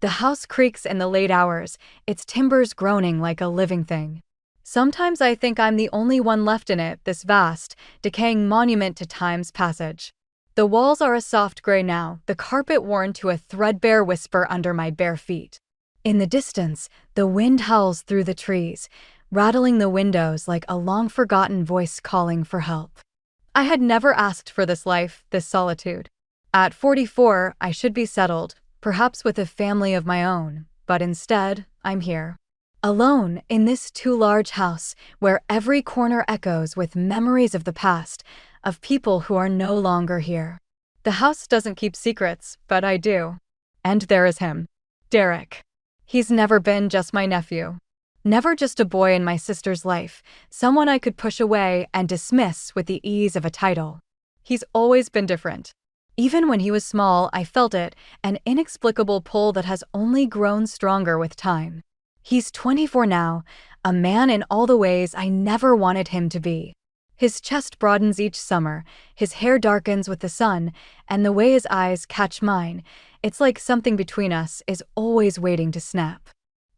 The house creaks in the late hours, its timbers groaning like a living thing. Sometimes I think I'm the only one left in it, this vast, decaying monument to time's passage. The walls are a soft gray now, the carpet worn to a threadbare whisper under my bare feet. In the distance, the wind howls through the trees, rattling the windows like a long-forgotten voice calling for help. I had never asked for this life, this solitude. At 44, I should be settled, perhaps with a family of my own, but instead, I'm here. Alone in this too large house where every corner echoes with memories of the past, of people who are no longer here. The house doesn't keep secrets, but I do. And there is him. Derek. He's never been just my nephew. Never just a boy in my sister's life, someone I could push away and dismiss with the ease of a title. He's always been different. Even when he was small, I felt it, an inexplicable pull that has only grown stronger with time. He's 24 now, a man in all the ways I never wanted him to be. His chest broadens each summer, his hair darkens with the sun, and the way his eyes catch mine, it's like something between us is always waiting to snap.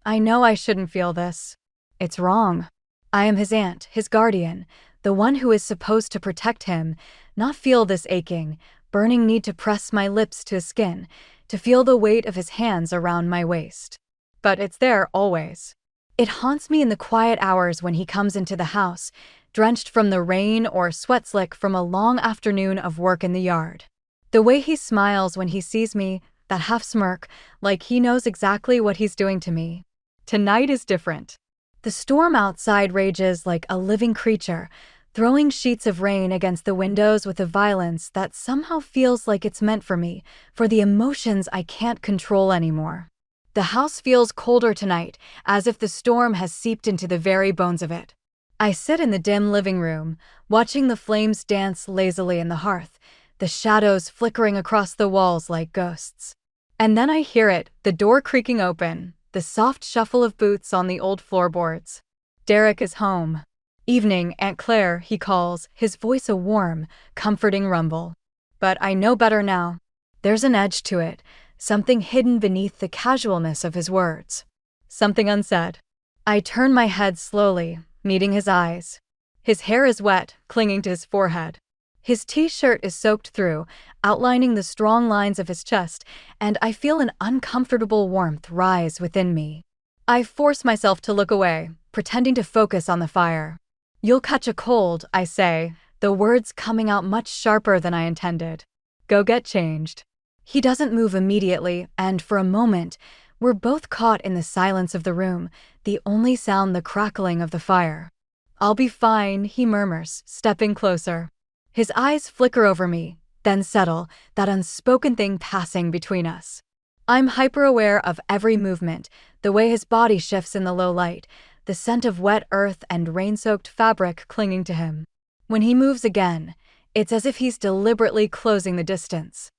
I know I shouldn't feel this. It's wrong. I am his aunt, his guardian, the one who is supposed to protect him, not feel this aching, burning need to press my lips to his skin, to feel the weight of his hands around my waist. But it's there always. It haunts me in the quiet hours when he comes into the house, drenched from the rain or sweat slick from a long afternoon of work in the yard. The way he smiles when he sees me, that half smirk, like he knows exactly what he's doing to me. Tonight is different. The storm outside rages like a living creature, throwing sheets of rain against the windows with a violence that somehow feels like it's meant for me, for the emotions I can't control anymore. The house feels colder tonight, as if the storm has seeped into the very bones of it. I sit in the dim living room, watching the flames dance lazily in the hearth, the shadows flickering across the walls like ghosts. And then I hear it, the door creaking open, the soft shuffle of boots on the old floorboards. Derek is home. "Evening, Aunt Claire," he calls, his voice a warm, comforting rumble. But I know better now. There's an edge to it, something hidden beneath the casualness of his words. Something unsaid. I turn my head slowly, meeting his eyes. His hair is wet, clinging to his forehead. His t-shirt is soaked through, outlining the strong lines of his chest, and I feel an uncomfortable warmth rise within me. I force myself to look away, pretending to focus on the fire. "You'll catch a cold," I say, the words coming out much sharper than I intended. "Go get changed." He doesn't move immediately, and for a moment, we're both caught in the silence of the room, the only sound the crackling of the fire. "I'll be fine," he murmurs, stepping closer. His eyes flicker over me, then settle, that unspoken thing passing between us. I'm hyper-aware of every movement, the way his body shifts in the low light, the scent of wet earth and rain-soaked fabric clinging to him. When he moves again, it's as if he's deliberately closing the distance.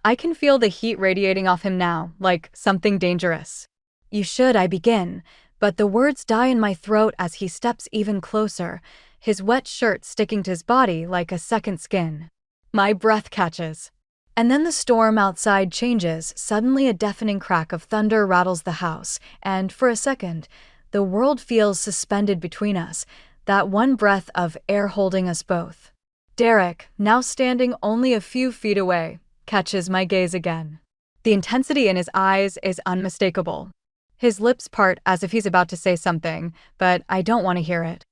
I can feel the heat radiating off him now, like something dangerous. "You should," I begin, but the words die in my throat as he steps even closer, his wet shirt sticking to his body like a second skin. My breath catches. And then the storm outside changes, suddenly a deafening crack of thunder rattles the house, and for a second, the world feels suspended between us, that one breath of air holding us both. Derek, now standing only a few feet away, catches my gaze again. The intensity in his eyes is unmistakable. His lips part as if he's about to say something, but I don't want to hear it.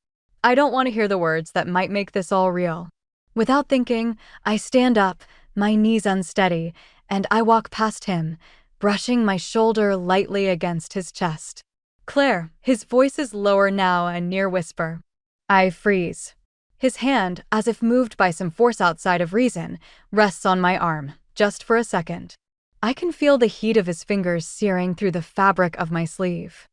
I don't want to hear the words that might make this all real. Without thinking, I stand up, my knees unsteady, and I walk past him, brushing my shoulder lightly against his chest. "Claire," his voice is lower now, a near whisper. I freeze. His hand, as if moved by some force outside of reason, rests on my arm, just for a second. I can feel the heat of his fingers searing through the fabric of my sleeve.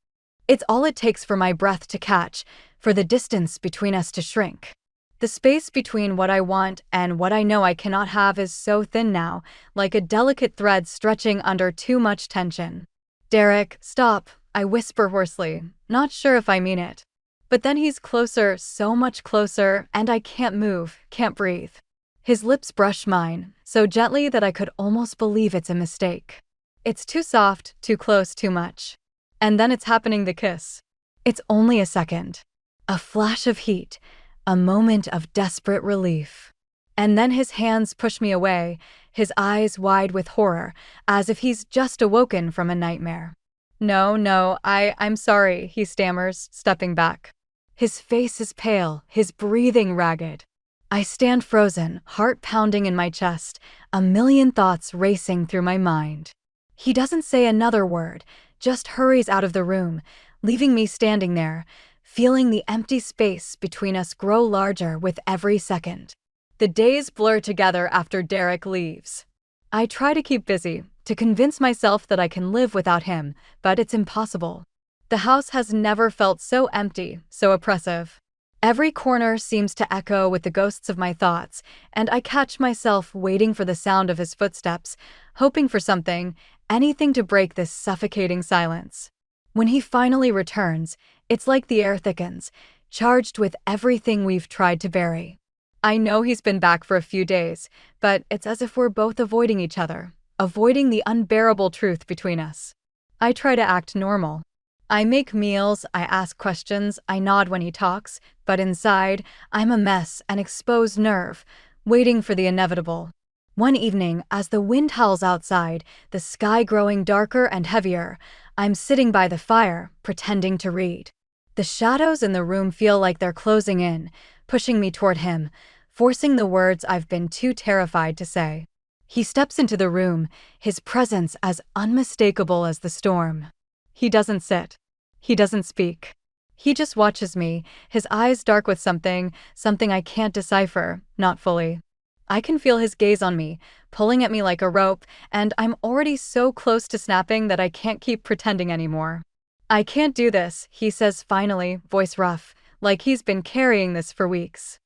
It's all it takes for my breath to catch, for the distance between us to shrink. The space between what I want and what I know I cannot have is so thin now, like a delicate thread stretching under too much tension. "Derek, stop," I whisper hoarsely, not sure if I mean it. But then he's closer, so much closer, and I can't move, can't breathe. His lips brush mine, so gently that I could almost believe it's a mistake. It's too soft, too close, too much. And then it's happening, the kiss. It's only a second. A flash of heat, a moment of desperate relief. And then his hands push me away, his eyes wide with horror, as if he's just awoken from a nightmare. No, I'm sorry, he stammers, stepping back. His face is pale, his breathing ragged. I stand frozen, heart pounding in my chest, a million thoughts racing through my mind. He doesn't say another word, just hurries out of the room, leaving me standing there, feeling the empty space between us grow larger with every second. The days blur together after Derek leaves. I try to keep busy, to convince myself that I can live without him, but it's impossible. The house has never felt so empty, so oppressive. Every corner seems to echo with the ghosts of my thoughts, and I catch myself waiting for the sound of his footsteps, hoping for something, anything to break this suffocating silence. When he finally returns, it's like the air thickens, charged with everything we've tried to bury. I know he's been back for a few days, but it's as if we're both avoiding each other, avoiding the unbearable truth between us. I try to act normal. I make meals, I ask questions, I nod when he talks, but inside, I'm a mess, an exposed nerve, waiting for the inevitable. One evening, as the wind howls outside, the sky growing darker and heavier, I'm sitting by the fire, pretending to read. The shadows in the room feel like they're closing in, pushing me toward him, forcing the words I've been too terrified to say. He steps into the room, his presence as unmistakable as the storm. He doesn't sit. He doesn't speak. He just watches me, his eyes dark with something I can't decipher, not fully. I can feel his gaze on me, pulling at me like a rope, and I'm already so close to snapping that I can't keep pretending anymore. I can't do this, he says finally, voice rough, like he's been carrying this for weeks.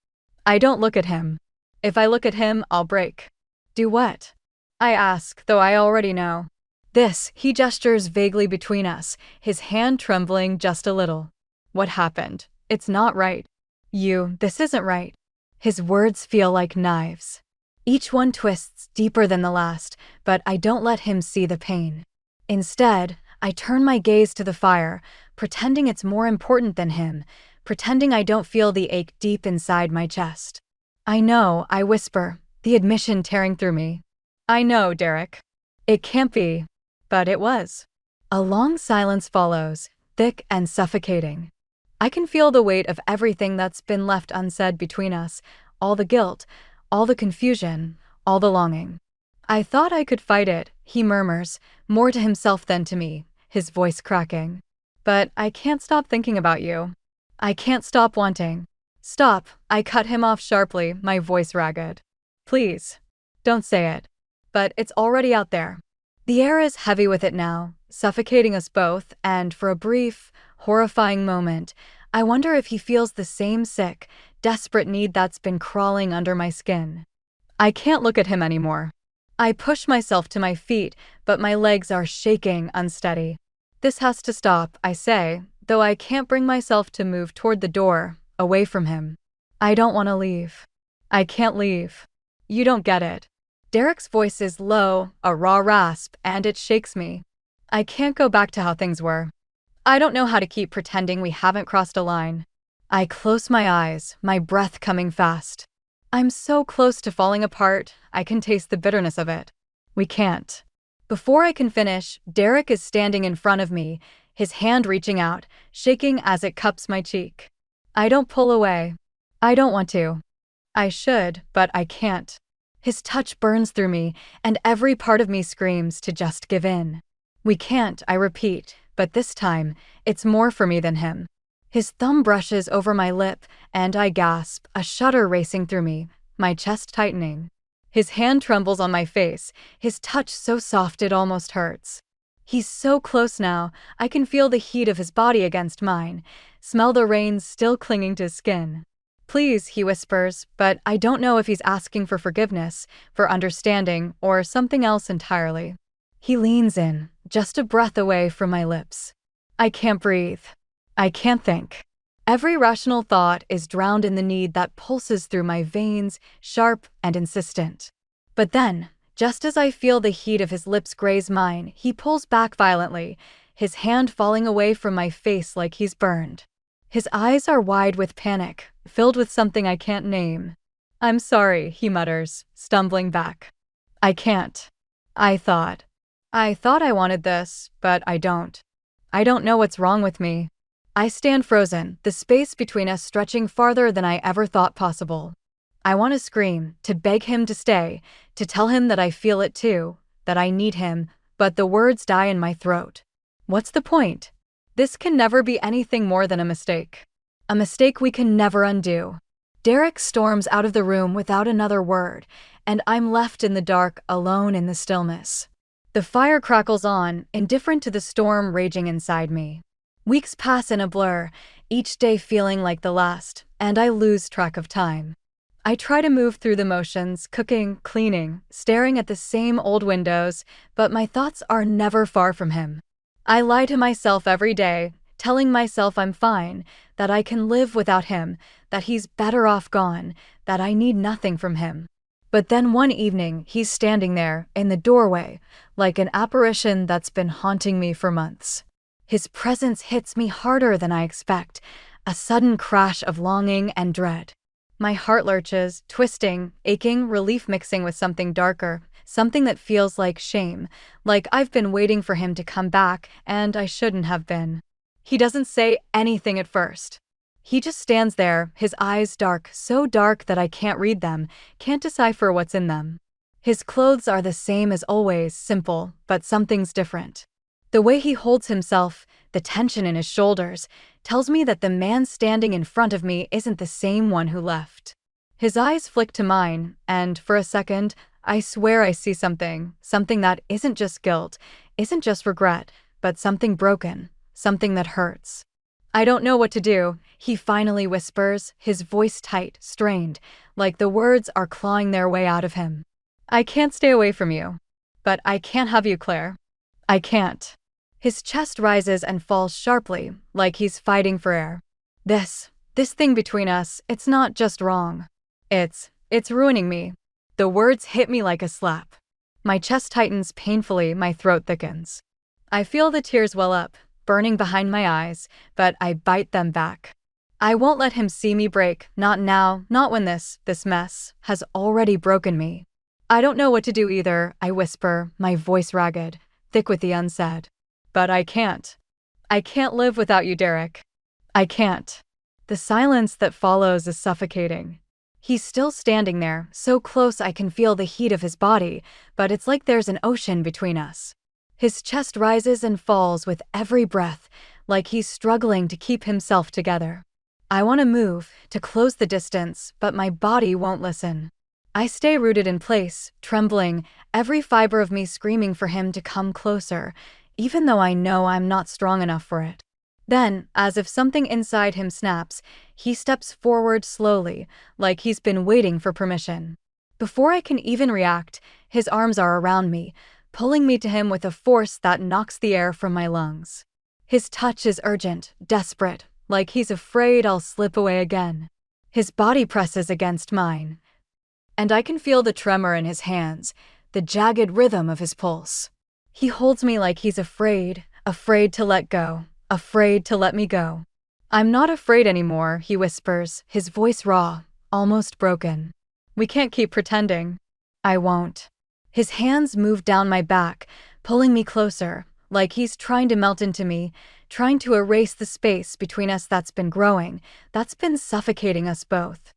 I don't look at him. If I look at him, I'll break. Do what? I ask, though I already know. This, he gestures vaguely between us, his hand trembling just a little. What happened? It's not right. This isn't right. His words feel like knives. Each one twists deeper than the last, but I don't let him see the pain. Instead, I turn my gaze to the fire, pretending it's more important than him, pretending I don't feel the ache deep inside my chest. I know, I whisper, the admission tearing through me. I know, Derek. It can't be. But it was. A long silence follows, thick and suffocating. I can feel the weight of everything that's been left unsaid between us, all the guilt, all the confusion, all the longing. I thought I could fight it, he murmurs, more to himself than to me, his voice cracking. But I can't stop thinking about you. I can't stop wanting. Stop, I cut him off sharply, my voice ragged. Please. Don't say it. But it's already out there. The air is heavy with it now, suffocating us both, and for a brief, horrifying moment, I wonder if he feels the same sick, desperate need that's been crawling under my skin. I can't look at him anymore. I push myself to my feet, but my legs are shaking, unsteady. This has to stop, I say, though I can't bring myself to move toward the door, away from him. I don't want to leave. I can't leave. You don't get it. Derek's voice is low, a raw rasp, and it shakes me. I can't go back to how things were. I don't know how to keep pretending we haven't crossed a line. I close my eyes, my breath coming fast. I'm so close to falling apart, I can taste the bitterness of it. We can't. Before I can finish, Derek is standing in front of me, his hand reaching out, shaking as it cups my cheek. I don't pull away. I don't want to. I should, but I can't. His touch burns through me, and every part of me screams to just give in. We can't, I repeat, but this time, it's more for me than him. His thumb brushes over my lip, and I gasp, a shudder racing through me, my chest tightening. His hand trembles on my face, his touch so soft it almost hurts. He's so close now, I can feel the heat of his body against mine, smell the reins still clinging to his skin. Please, he whispers, but I don't know if he's asking for forgiveness, for understanding, or something else entirely. He leans in, just a breath away from my lips. I can't breathe. I can't think. Every rational thought is drowned in the need that pulses through my veins, sharp and insistent. But then, Just as I feel the heat of his lips graze mine, he pulls back violently, his hand falling away from my face like he's burned. His eyes are wide with panic, filled with something I can't name. "I'm sorry," he mutters, stumbling back. "I can't. I thought. I thought I wanted this, but I don't. I don't know what's wrong with me." I stand frozen, the space between us stretching farther than I ever thought possible. I want to scream, to beg him to stay, to tell him that I feel it too, that I need him, but the words die in my throat. What's the point? This can never be anything more than a mistake. A mistake we can never undo. Derek storms out of the room without another word, and I'm left in the dark, alone in the stillness. The fire crackles on, indifferent to the storm raging inside me. Weeks pass in a blur, each day feeling like the last, and I lose track of time. I try to move through the motions, cooking, cleaning, staring at the same old windows, but my thoughts are never far from him. I lie to myself every day, telling myself I'm fine, that I can live without him, that he's better off gone, that I need nothing from him. But then one evening, he's standing there, in the doorway, like an apparition that's been haunting me for months. His presence hits me harder than I expect, a sudden crash of longing and dread. My heart lurches, twisting, aching, relief mixing with something darker, something that feels like shame, like I've been waiting for him to come back, and I shouldn't have been. He doesn't say anything at first. He just stands there, his eyes dark, so dark that I can't read them, can't decipher what's in them. His clothes are the same as always, simple, but something's different. The way he holds himself, the tension in his shoulders, tells me that the man standing in front of me isn't the same one who left. His eyes flick to mine, and for a second, I swear I see something that isn't just guilt, isn't just regret, but something broken, something that hurts. "I don't know what to do," he finally whispers, his voice tight, strained, like the words are clawing their way out of him. "I can't stay away from you. But I can't have you, Claire. I can't." His chest rises and falls sharply, like he's fighting for air. This thing between us, it's not just wrong. It's ruining me." The words hit me like a slap. My chest tightens painfully, my throat thickens. I feel the tears well up, burning behind my eyes, but I bite them back. I won't let him see me break, not now, not when this mess has already broken me. "I don't know what to do either," I whisper, my voice ragged, thick with the unsaid. "But I can't. I can't live without you, Derek. I can't." The silence that follows is suffocating. He's still standing there, so close I can feel the heat of his body, but it's like there's an ocean between us. His chest rises and falls with every breath, like he's struggling to keep himself together. I want to move, to close the distance, but my body won't listen. I stay rooted in place, trembling, every fiber of me screaming for him to come closer, even though I know I'm not strong enough for it. Then, as if something inside him snaps, he steps forward slowly, like he's been waiting for permission. Before I can even react, his arms are around me, pulling me to him with a force that knocks the air from my lungs. His touch is urgent, desperate, like he's afraid I'll slip away again. His body presses against mine, and I can feel the tremor in his hands, the jagged rhythm of his pulse. He holds me like he's afraid to let go, afraid to let me go. "I'm not afraid anymore," he whispers, his voice raw, almost broken. "We can't keep pretending." "I won't." His hands move down my back, pulling me closer, like he's trying to melt into me, trying to erase the space between us that's been growing, that's been suffocating us both.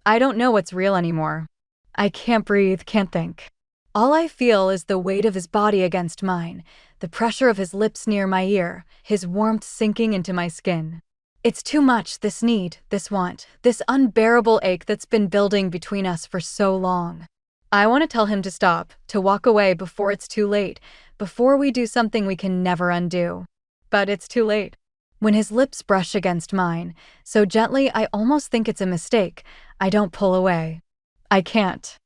I don't know what's real anymore. I can't breathe, can't think. All I feel is the weight of his body against mine, the pressure of his lips near my ear, his warmth sinking into my skin. It's too much, this need, this want, this unbearable ache that's been building between us for so long. I want to tell him to stop, to walk away before it's too late, before we do something we can never undo. But it's too late. When his lips brush against mine, so gently I almost think it's a mistake, I don't pull away. I can't.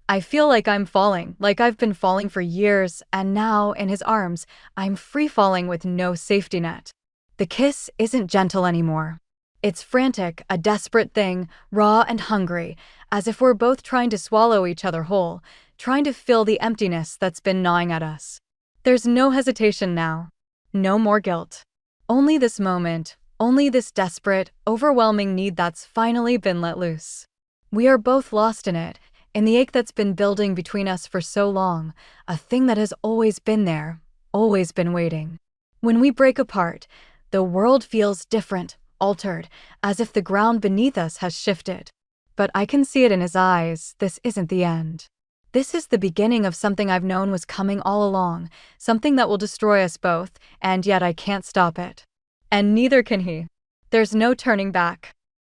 I feel like I'm falling, like I've been falling for years, and now, in his arms, I'm free-falling with no safety net. The kiss isn't gentle anymore. It's frantic, a desperate thing, raw and hungry, as if we're both trying to swallow each other whole, trying to fill the emptiness that's been gnawing at us. There's no hesitation now. No more guilt. Only this moment, only this desperate, overwhelming need that's finally been let loose. We are both lost in it, in the ache that's been building between us for so long, a thing that has always been there, always been waiting. When we break apart, the world feels different, altered, as if the ground beneath us has shifted. But I can see it in his eyes, this isn't the end. This is the beginning of something I've known was coming all along, something that will destroy us both, and yet I can't stop it. And neither can he. There's no turning back.